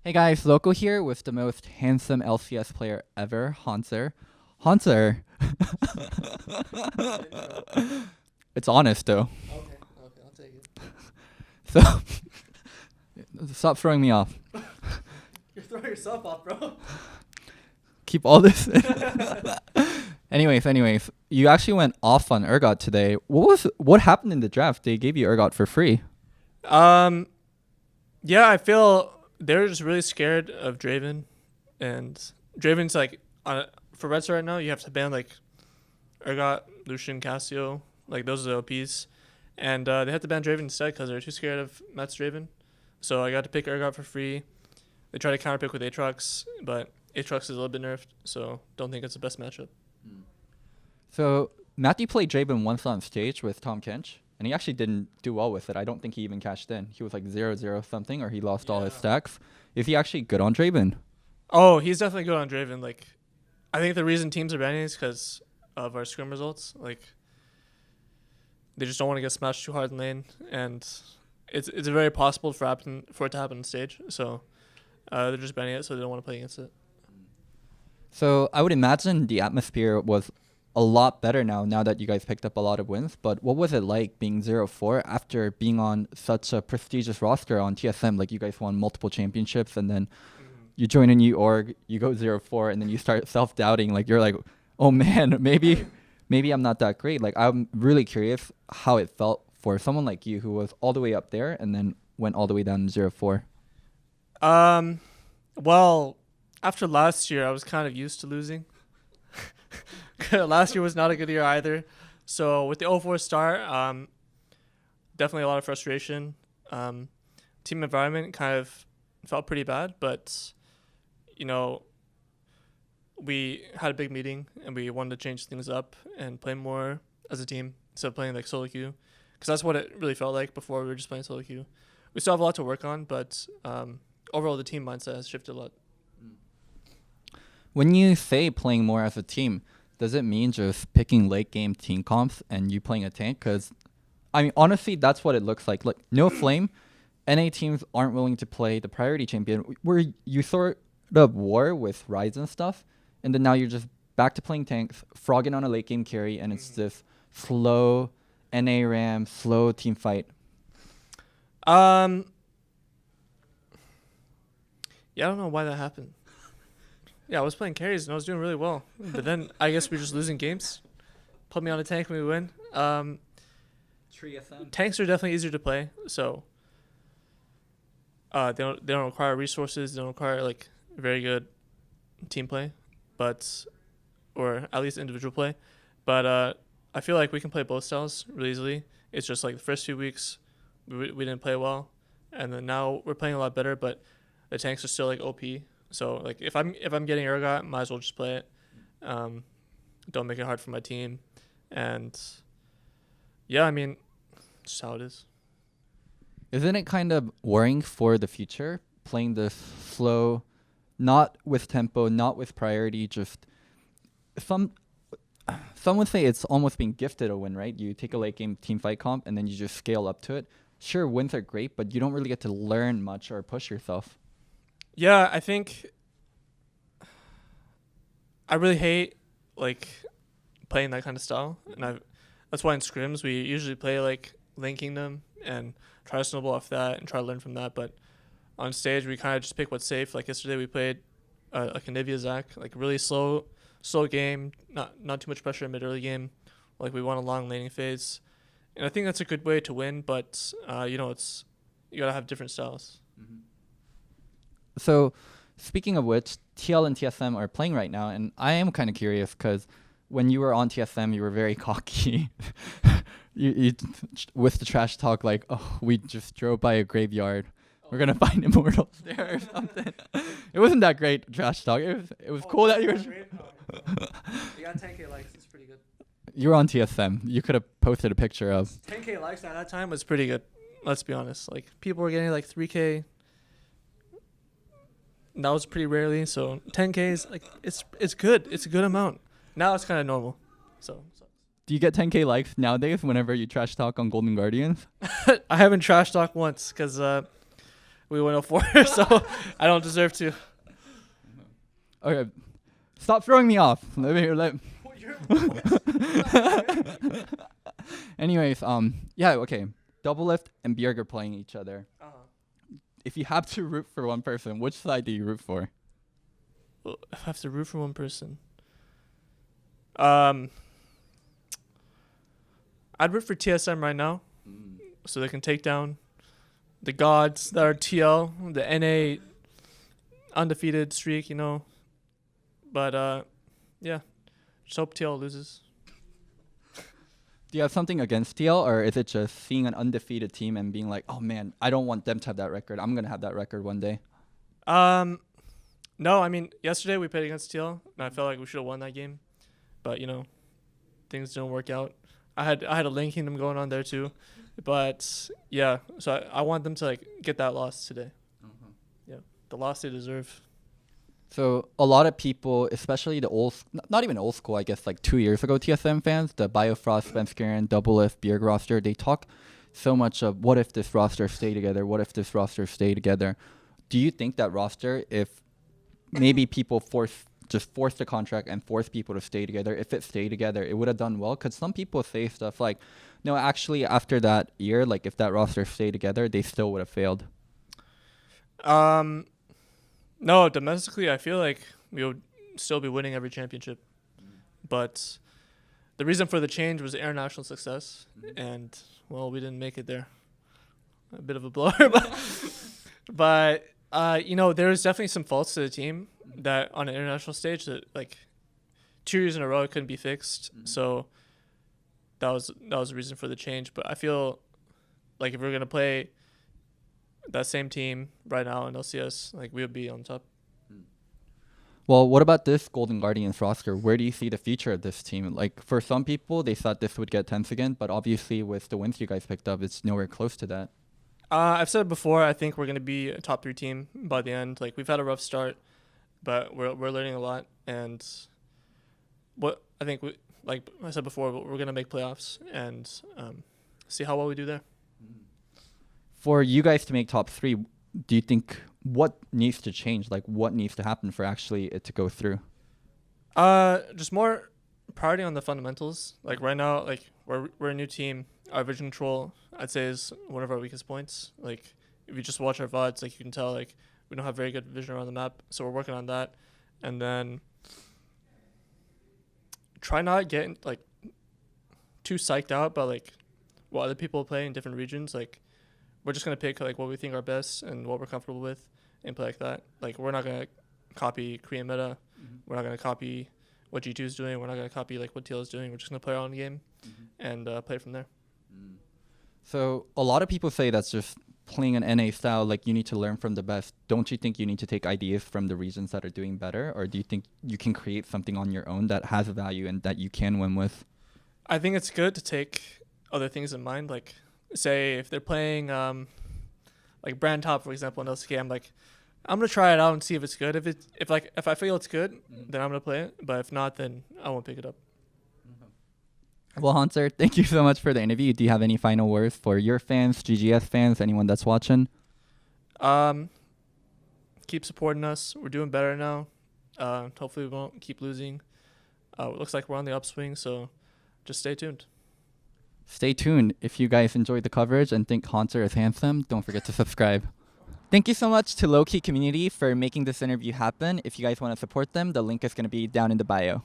Hey guys, Loco here with the most handsome LCS player ever, Hauntzer. Hauntzer. It's honest though. Okay, I'll take it. So stop throwing me off. You're throwing yourself off, bro. Keep all this. anyways, you actually went off on Urgot today. What happened in the draft? They gave you Urgot for free. Yeah, I feel they're just really scared of Draven, and Draven's like for Red Star right now. You have to ban like Urgot, Lucian, Cassio, like those are the OPs, and they had to ban Draven instead because they're too scared of Matt's Draven. So I got to pick Urgot for free. They try to counterpick with Aatrox, but Aatrox is a little bit nerfed, so don't think it's the best matchup. So Matthew played Draven once on stage with Tom Kench, and he actually didn't do well with it. I don't think he even cashed in. He was like 0-0 something, or he lost all his stacks. Is he actually good on Draven? Oh, he's definitely good on Draven. Like, I think the reason teams are banning is because of our scrim results. Like, they just don't want to get smashed too hard in lane, and it's very possible for it to happen on stage. So they're just banning it, so they don't want to play against it. So I would imagine the atmosphere was a lot better now that you guys picked up a lot of wins. But what was it like being 0-4 after being on such a prestigious roster on TSM? Like, you guys won multiple championships, and then you join a new org, you go 0-4, and then you start self-doubting. Like, you're like, oh man, maybe I'm not that great. Like, I'm really curious how it felt for someone like you who was all the way up there and then went all the way down to 0-4. Well, after last year, I was kind of used to losing. Last year was not a good year either. So with the 0-4 start, definitely a lot of frustration. Team environment kind of felt pretty bad, but, you know, we had a big meeting and we wanted to change things up and play more as a team instead of playing like solo queue. Because that's what it really felt like before. We were just playing solo queue. We still have a lot to work on, but overall the team mindset has shifted a lot. When you say playing more as a team, does it mean just picking late game team comps and you playing a tank? Because, I mean, honestly, that's what it looks like. Like, no flame, NA teams aren't willing to play the priority champion, where you sort of war with Rise and stuff, and then now you're just back to playing tanks, frogging on a late game carry, and it's this slow NA ram, slow team fight. Yeah, I don't know why that happened. Yeah, I was playing carries and I was doing really well. But then I guess we're just losing games. Put me on a tank when we win. Tanks are definitely easier to play, so they don't require resources, they don't require like very good team play, or at least individual play. But I feel like we can play both styles really easily. It's just like the first few weeks we didn't play well, and then now we're playing a lot better, but the tanks are still like OP. So like if I'm getting Urgot, might as well just play it. Don't make it hard for my team. And yeah, I mean, just how it is. Isn't it kind of worrying for the future, playing this slow, not with tempo, not with priority, just some would say it's almost being gifted a win, right? You take a late game team fight comp and then you just scale up to it. Sure, wins are great, but you don't really get to learn much or push yourself. Yeah, I think I really hate like playing that kind of style, and that's why in scrims we usually play like Lane Kingdom and try to snowball off that and try to learn from that. But on stage we kind of just pick what's safe. Like yesterday we played like a Nivea Zac, like really slow game, not too much pressure in mid early game. Like we won a long laning phase, and I think that's a good way to win. But you gotta have different styles. Mm-hmm. So, speaking of which, TL and TSM are playing right now, and I am kind of curious because when you were on TSM, you were very cocky. you with the trash talk like, oh, we just drove by a graveyard. We're gonna find immortals there or something. It wasn't that great trash talk. It was cool that you were. You got 10K likes. It's pretty good. You were on TSM. You could have posted a picture of. 10K likes at that time was pretty good. Let's be honest. Like people were getting like 3K. That was pretty rarely, so 10K is like it's good. It's a good amount. Now it's kind of normal. So Do you get 10K likes nowadays whenever you trash talk on Golden Guardians? I haven't trash talked once because we went 04, so I don't deserve to. Okay, stop throwing me off. Anyways, yeah, okay. Doublelift and Bjerg are playing each other. If you have to root for one person, which side do you root for? Well, if I have to root for one person, I'd root for TSM right now, so they can take down the gods that are TL, the NA undefeated streak, you know. But yeah, just hope TL loses. Do you have something against TL, or is it just seeing an undefeated team and being like, oh man, I don't want them to have that record. I'm gonna have that record one day. No, I mean yesterday we played against TL, and I felt like we should have won that game, but you know, things didn't work out. I had a Lane Kingdom going on there too, but yeah, so I want them to like get that loss today. Yeah, the loss they deserve. So a lot of people, especially the old, not even old school, I guess like 2 years ago, TSM fans, the Biofrost, Svenskeren, Doublelift, Bjerg roster, they talk so much of what if this roster stay together? What if this roster stay together? Do you think that roster, if maybe people force the contract and force people to stay together, if it stayed together, it would have done well? Because some people say stuff like, no, actually after that year, like if that roster stayed together, they still would have failed. No, domestically, I feel like we would still be winning every championship. But the reason for the change was international success, and, well, we didn't make it there. A bit of a blower. But you know, there's definitely some faults to the team that on an international stage that, like, 2 years in a row couldn't be fixed. So that was the reason for the change. But I feel like if we're going to play that same team right now in LCS, like we would be on top. Well, what about this Golden Guardians roster? Where do you see the future of this team? Like for some people, they thought this would get tense again, but obviously with the wins you guys picked up, it's nowhere close to that. I've said it before, I think we're going to be a top 3 team by the end. Like we've had a rough start, but we're learning a lot. And what I think, like I said before, we're going to make playoffs and see how well we do there. For you guys to make top 3, do you think what needs to change? Like what needs to happen for actually it to go through? Just more priority on the fundamentals. Like right now, like we're a new team. Our vision control, I'd say, is one of our weakest points. Like if you just watch our VODs, like you can tell like we don't have very good vision around the map. So we're working on that. And then try not getting like too psyched out by like what other people play in different regions. Like we're just going to pick like what we think are best and what we're comfortable with and play like that. Like we're not going to copy Korean meta. We're not going to copy what G2 is doing. We're not going to copy like what TL is doing. We're just going to play our own game and play from there. So a lot of people say that's just playing an NA style, like you need to learn from the best. Don't you think you need to take ideas from the regions that are doing better? Or do you think you can create something on your own that has value and that you can win with? I think it's good to take other things in mind. Like say if they're playing like brand top, for example, in LCK, I'm like, I'm gonna try it out and see if it's good. If I feel it's good, then I'm gonna play it. But if not, then I won't pick it up. Well, Hauntzer, thank you so much for the interview. Do you have any final words for your fans, GGS fans, anyone that's watching? Keep supporting us. We're doing better now. Hopefully we won't keep losing. It looks like we're on the upswing, so just stay tuned. Stay tuned. If you guys enjoyed the coverage and think Hauntzer is handsome, don't forget to subscribe. Thank you so much to Low Key Community for making this interview happen. If you guys want to support them, the link is going to be down in the bio.